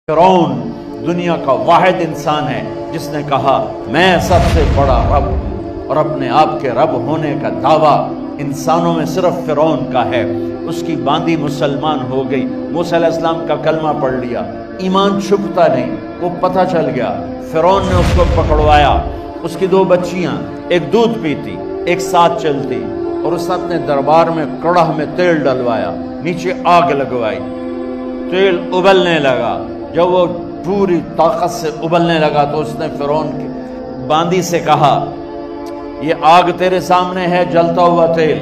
فرعون دنیا کا واحد انسان ہے جس نے کہا میں سب سے بڑا رب ہوں، اور اپنے آپ کے رب ہونے کا دعویٰ انسانوں میں صرف فرعون کا ہے۔ اس کی باندی مسلمان ہو گئی، موسیٰ علیہ السلام کا کلمہ پڑھ لیا، ایمان چھپتا نہیں، وہ پتہ چل گیا۔ فرعون نے اس کو پکڑوایا، اس کی 2 بچیاں، ایک دودھ پیتی ایک ساتھ چلتی، اور اس نے اپنے دربار میں کڑاہ میں تیل ڈلوایا، نیچے آگ لگوائی، تیل ابلنے لگا۔ جب وہ پوری طاقت سے ابلنے لگا تو اس نے فرعون کی باندی سے کہا یہ آگ تیرے سامنے ہے، جلتا ہوا تیل،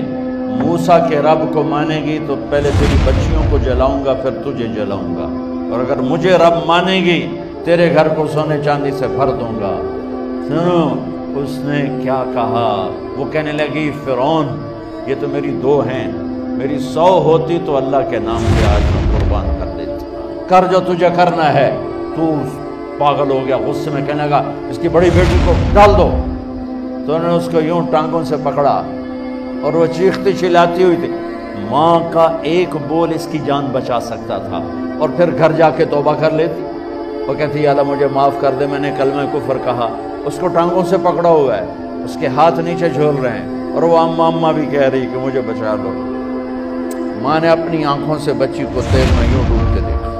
موسیٰ کے رب کو مانے گی تو پہلے تیری بچیوں کو جلاؤں گا، پھر تجھے جلاؤں گا، اور اگر مجھے رب مانے گی تیرے گھر کو سونے چاندی سے بھر دوں گا۔ سنو اس نے کیا کہا، وہ کہنے لگی فرعون یہ تو میری 2 ہیں، میری 100 ہوتی تو اللہ کے نام پہ آج میں قربان کر دیتی، کر جو تجھے کرنا ہے۔ تو پاگل ہو گیا، غصے میں کہنے لگا اس کی بڑی بیٹی کو ڈال دو۔ تو انہوں نے اس کو یوں ٹانگوں سے پکڑا اور وہ چیختی چلاتی ہوئی تھی۔ ماں کا ایک بول اس کی جان بچا سکتا تھا، اور پھر گھر جا کے توبہ کر لیتی، وہ کہتی یا اللہ مجھے معاف کر دے، میں نے کلمہ کفر کہا۔ اس کو ٹانگوں سے پکڑا ہوا ہے، اس کے ہاتھ نیچے جھول رہے ہیں، اور وہ اماں بھی کہہ رہی کہ مجھے بچا لو۔ ماں نے اپنی آنکھوں سے بچی کو تیل میں یوں ڈوب کے دیکھا،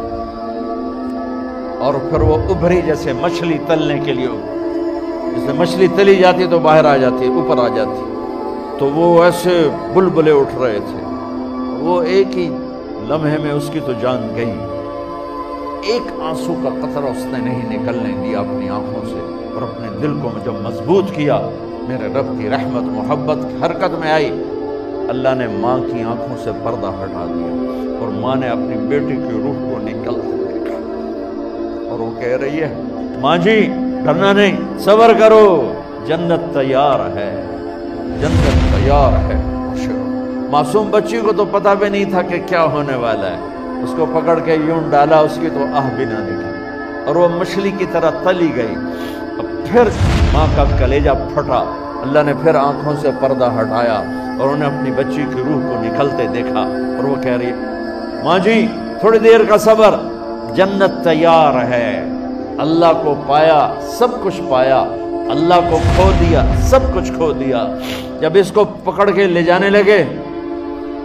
اور پھر وہ ابھری جیسے مچھلی تلنے کے لیے، جیسے مچھلی تلی جاتی تو باہر آ جاتی، اوپر آ جاتی، تو وہ ایسے بلبلے اٹھ رہے تھے۔ وہ ایک ہی لمحے میں اس کی تو جان گئی، ایک آنسو کا قطرہ اس نے نہیں نکلنے دیا اپنی آنکھوں سے، اور اپنے دل کو جب مضبوط کیا، میرے رب کی رحمت محبت حرکت میں آئی، اللہ نے ماں کی آنکھوں سے پردہ ہٹا دیا، اور ماں نے اپنی بیٹی کی روح کو نکلتے دیکھا، اور وہ کہہ رہی ہے ماں جی ڈرنا نہیں، صبر کرو، جنت تیار ہے، جنت تیار ہے۔ معصوم بچی کو تو پتہ بھی نہیں تھا کہ کیا ہونے والا ہے، اس کو پکڑ کے یوں ڈالا، اس کی تو آہ بھی نہ نکلی، اور وہ مچھلی کی طرح تلی گئی۔ اب پھر ماں کا کلیجہ پھٹا، اللہ نے پھر آنکھوں سے پردہ ہٹایا، اور انہیں اپنی بچی کی روح کو نکلتے دیکھا، اور وہ کہہ رہی ہے ماں جی تھوڑی دیر کا صبر، جنت تیار ہے۔ اللہ کو پایا سب کچھ پایا، اللہ کو کھو دیا سب کچھ کھو دیا۔ جب اس کو پکڑ کے لے جانے لگے،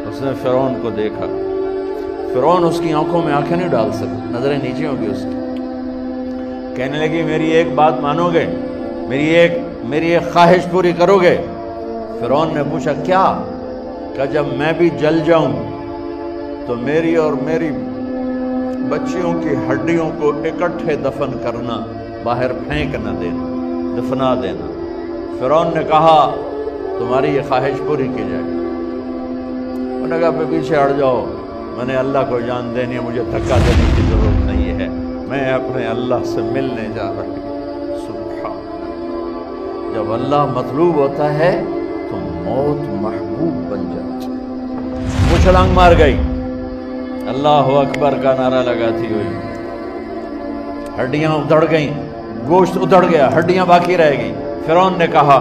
اس نے فرعون کو دیکھا، فرعون اس کی آنکھوں میں آنکھیں نہیں ڈال سکتا، نظریں نیچے ہوگی اس کی۔ کہنے لگی میری ایک بات مانو گے، میری ایک خواہش پوری کرو گے؟ فرعون نے پوچھا کیا؟ کہ جب میں بھی جل جاؤں تو میری اور میری بچیوں کی ہڈیوں کو اکٹھے دفن کرنا، باہر پھینک نہ دینا، دفنا دینا۔ فرعون نے کہا تمہاری یہ خواہش پوری کی جائے گی۔ انہوں نے کہا پیچھے ہٹ جاؤ، میں نے اللہ کو جان دینی ہے، مجھے دھکا دینے کی ضرورت نہیں ہے، میں اپنے اللہ سے ملنے جا رہی ہوں۔ سبحان اللہ، جب اللہ مطلوب ہوتا ہے تو موت محبوب بن جاتی۔ وہ چھلانگ مار گئی، اللہ اکبر کا نعرہ لگاتی ہوئی، ہڈیاں ادھڑ گئیں، گوشت ادھڑ گیا، ہڈیاں باقی رہ گئی۔ فرعون نے کہا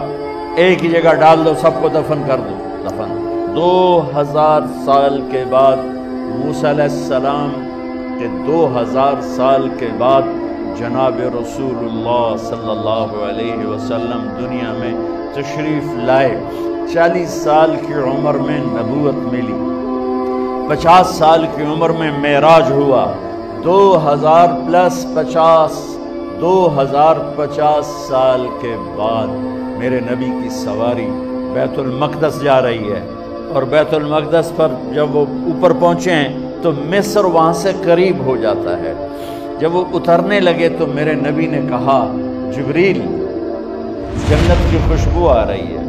ایک ہی جگہ ڈال دو، سب کو دفن کر دو۔ دفن 2000 سال کے بعد، موسیٰ علیہ السلام کے 2000 سال کے بعد جناب رسول اللہ صلی اللہ علیہ وسلم دنیا میں تشریف لائے۔ 40 سال کی عمر میں نبوت ملی، 50 سال کی عمر میں معراج ہوا، 2050 سال کے بعد میرے نبی کی سواری بیت المقدس جا رہی ہے، اور بیت المقدس پر جب وہ اوپر پہنچے ہیں تو مصر وہاں سے قریب ہو جاتا ہے۔ جب وہ اترنے لگے تو میرے نبی نے کہا جبریل جنت کی خوشبو آ رہی ہے،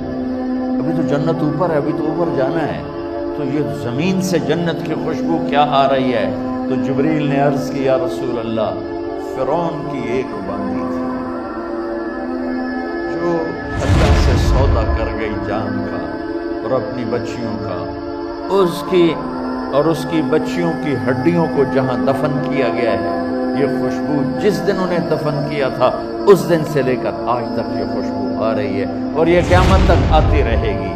ابھی تو جنت اوپر ہے، ابھی تو اوپر جانا ہے، تو یہ زمین سے جنت کی خوشبو کیا آ رہی ہے؟ تو جبریل نے عرض کی یا رسول اللہ فرعون کی ایک باندی تھی جو اللہ سے سودا کر گئی جان کا اور اپنی بچیوں کا، اس کی بچیوں کی ہڈیوں کو جہاں دفن کیا گیا ہے، یہ خوشبو جس دن انہیں دفن کیا تھا اس دن سے لے کر آج تک یہ خوشبو آ رہی ہے، اور یہ قیامت تک آتی رہے گی۔